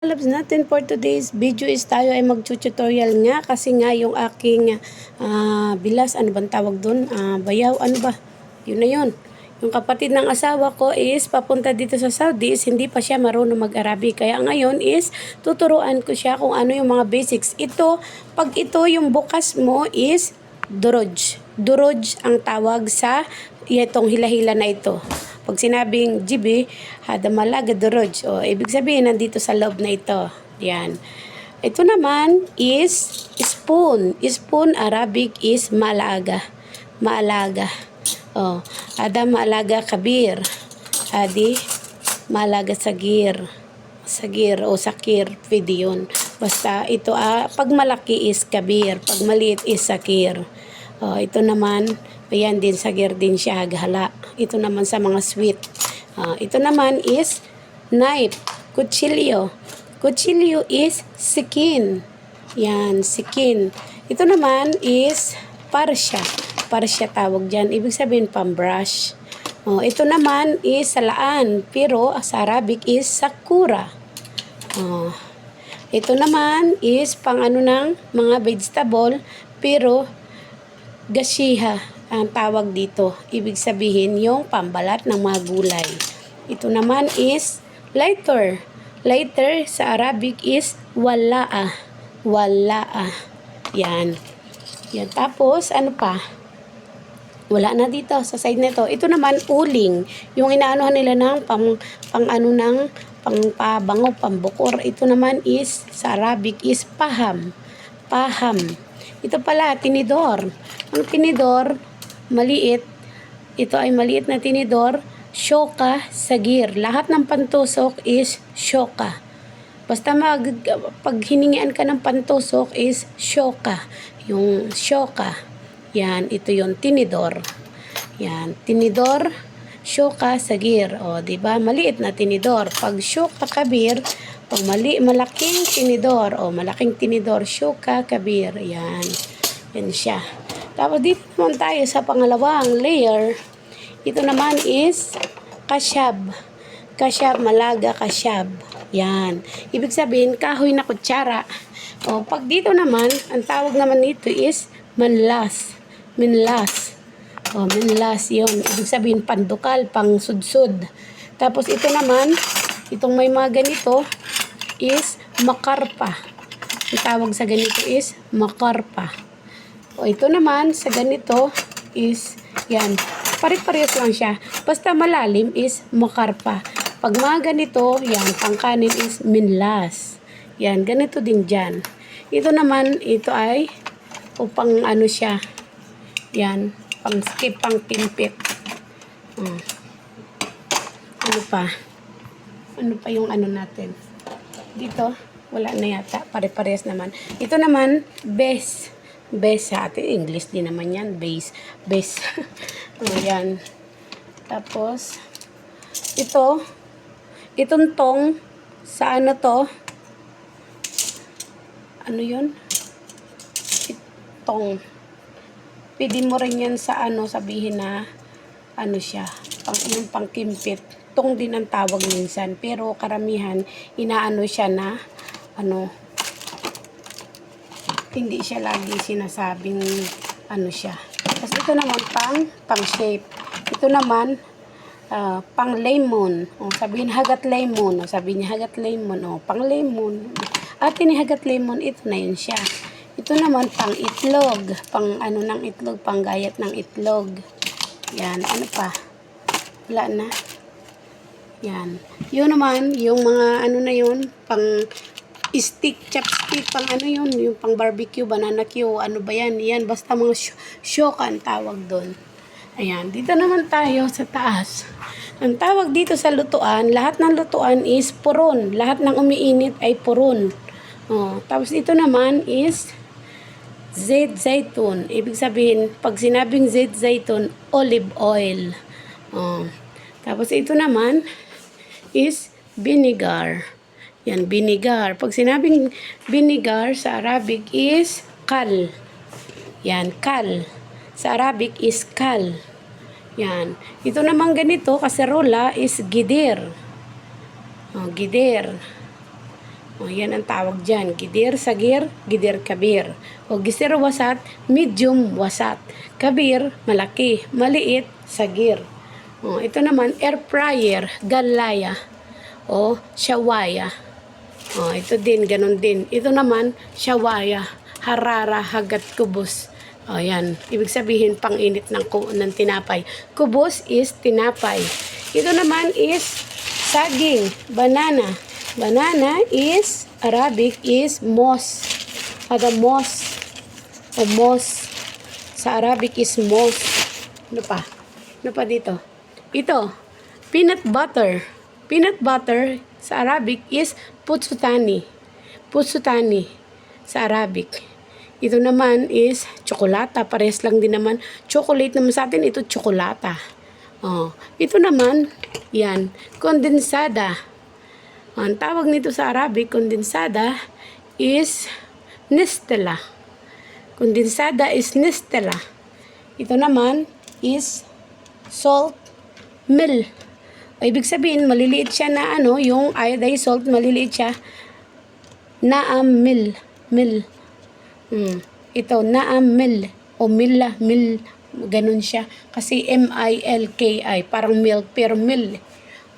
Labs natin for today's video is tayo ay mag-tutorial nga kasi nga yung aking bilas, ano bang tawag doon? Bayaw, ano ba? Yun na yun. Yung kapatid ng asawa ko is papunta dito sa Saudi is hindi pa siya marunong mag-Arabic. Kaya ngayon is tuturuan ko siya kung ano yung mga basics. Pag ito yung bukas mo is duroj. Duroj ang tawag sa itong hila-hila na ito. Pag sinabing jibi, hadamalaga duroj. O, ibig sabihin, nandito sa loob na ito. Yan. Ito naman is spoon. Spoon, Arabic is malaga. Maalaga. O, ada maalaga kabir. Adi, maalaga sagir. Sagir o sakir, pwede yun. Basta ito, pag malaki is kabir. Pag maliit is sakir. O, ito naman, ayan din, sagir din siya, ghala. Ito naman sa mga sweet. Ito naman is knife, kutsilyo. Kutsilyo is sikin. Yan, sikin. Ito naman is parsya. Parsya tawag dyan. Ibig sabihin pambrush. Ito naman is salaan. Pero sa Arabic is sakura. Ito naman is pang ano ng mga vegetable. Pero gashiha ang tawag dito. Ibig sabihin yung pambalat ng mga gulay. Ito naman is lighter. Lighter sa Arabic is wala'a. Wala'a. Yan. Yan. Tapos, ano pa? Wala na dito sa side nito. Ito naman uling. Yung inaanuhan nila ng pang pabango, pambukor. Ito naman is sa Arabic is paham. Paham. Ito pala, tinidor. Ang tinidor, maliit. Ito ay maliit na tinidor. Shoka, sagir. Lahat ng pantusok is shoka. Basta pag hiningian ka ng pantusok is shoka. Yung shoka. Yan, ito yung tinidor. Yan, tinidor, shoka, sagir. O, diba? Maliit na tinidor. Pag shoka, kabir, pag malaking tinidor. O, malaking tinidor, shoka, kabir. Yan. Yan siya. Tapos dito naman tayo sa pangalawang layer. Ito naman is kasyab. Kasyab, malaga, kasyab. Yan. Ibig sabihin, kahoy na kutsara. O, pag dito naman, ang tawag naman nito is manlas. Minlas. O, minlas, yun. Ibig sabihin, pandukal, pang sudsud. Tapos ito naman, itong may mga ganito is makarpa. Ang tawag sa ganito is makarpa. O, ito naman sa ganito is, yan, pare-parehas lang siya. Basta malalim is makarpa. Pag mga ganito, yan, pangkanin is minlas. Yan, ganito din dyan. Ito naman, ito ay, upang ano siya, yan, pang skip, pang pimpit. Ano pa? Ano pa yung ano natin? Dito, wala na yata, pare-parehas naman. Ito naman, base. Base sa atin, English din naman yan, base. Base. Ayan. Tapos, itong tong, sa ano to? Ano yun? Itong. Pwede mo rin yan sa ano, sabihin na, ano siya, yung pangkimpit. Tong din ang tawag minsan, pero karamihan, inaano siya na, ano, hindi siya lagi sinasabing ano siya. Tapos ito naman pang shape. Ito naman pang lemon. O, sabihin hagat lemon. O, sabihin niya hagat lemon. O, pang lemon. At ini hagat lemon, ito na yun siya. Ito naman pang itlog. Pang ano ng itlog, pang gayat ng itlog. Yan, ano pa? Wala na. Yan. Yun naman, yung mga ano na yun, pang stick, chopstick, pang ano yun, yung pang barbecue, banana cue, ano ba yan? Yan, basta mga shoka ang tawag doon. Ayan, dito naman tayo sa taas. Ang tawag dito sa lutuan, lahat ng lutuan is puron. Lahat ng umiinit ay puron. Tapos ito naman is zait zaitun. Ibig sabihin, pag sinabing zait zaitun, olive oil. Tapos ito naman is vinegar. Yan, vinegar. Pag sinabing vinegar sa Arabic is kal. Yan, kal. Sa Arabic is kal. Yan. Ito naman ganito, kaserola is gidir. Gidir. O, yan ang tawag dyan. Gidir, sagir, gidir, kabir. O, gisir, wasat, medium, wasat. Kabir, malaki. Maliit, sagir. O, ito naman, air fryer, galaya. O, shawaya. O, ito din, ganun din. Ito naman, shawaya, harara, hagat, kubos. O, yan. Ibig sabihin, pang-init ng tinapay. Kubos is tinapay. Ito naman is saging, banana. Banana is, Arabic is mos. Ada mos. O mos. Sa Arabic is mos. Ano pa? Ano pa dito? Ito, peanut butter. Peanut butter sa Arabic is putsutani. Putsutani sa Arabic. Ito naman is tsokolata. Parehas lang din naman. Chocolate naman sa atin, ito tsokolata. Oh, ito naman, yan, kondensada. Ang tawag nito sa Arabic, kondensada, is nestela. Kondensada is nestela. Ito naman is salt mill. O, ibig sabihin, maliliit siya na ano, yung iodized salt, maliliit siya. Naam mill. Mill. Ito, naam mill. O milla, mill. Ganun siya. Kasi M-I-L-K-I. Parang milk, pero mill.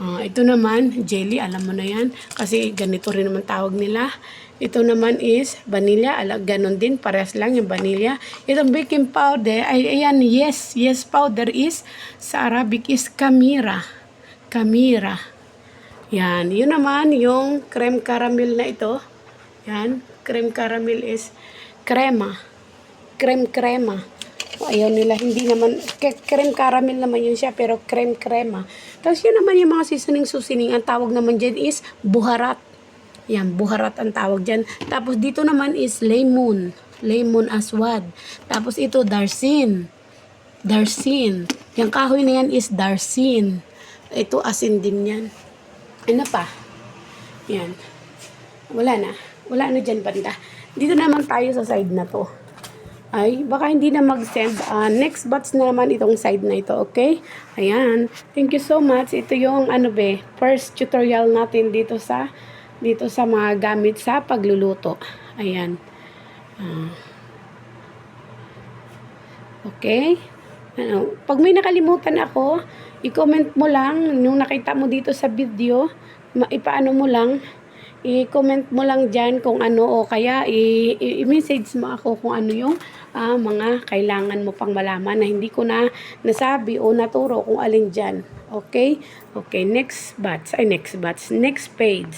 Ito naman, jelly, alam mo na yan. Kasi ganito rin naman tawag nila. Ito naman is vanilla. Ganon din, parehas lang yung vanilla. Itong baking powder, ayan, yes powder is, sa Arabic is kamira. Kamira. Yan, yun naman yung creme caramel na ito. Yan, creme caramel is crema. Crema. Ayaw nila, hindi naman, creme caramel naman yun siya, pero crema. Tapos yun naman yung mga seasoning, ang tawag naman dyan is buharat. Yan, buharat ang tawag dyan. Tapos dito naman is lemon aswad. Tapos ito, darsin. Yung kahoy na yan is darsin. Ito, asin din yan. Ano pa? Yan. Wala na dyan banda. Dito naman tayo sa side na to. Ay, baka hindi na mag-send. Next batch na naman itong side na ito, okay? Ayan. Thank you so much. Ito yung first tutorial natin dito sa mga gamit sa pagluluto. Ayan. Okay? Pag may nakalimutan ako, i-comment mo lang nung nakita mo dito sa video, ipaano mo lang, i-comment mo lang dyan kung ano, o kaya i-message mo ako kung ano yung mga kailangan mo pang malaman na hindi ko na nasabi o naturo kung alin dyan. Okay? Okay, next page.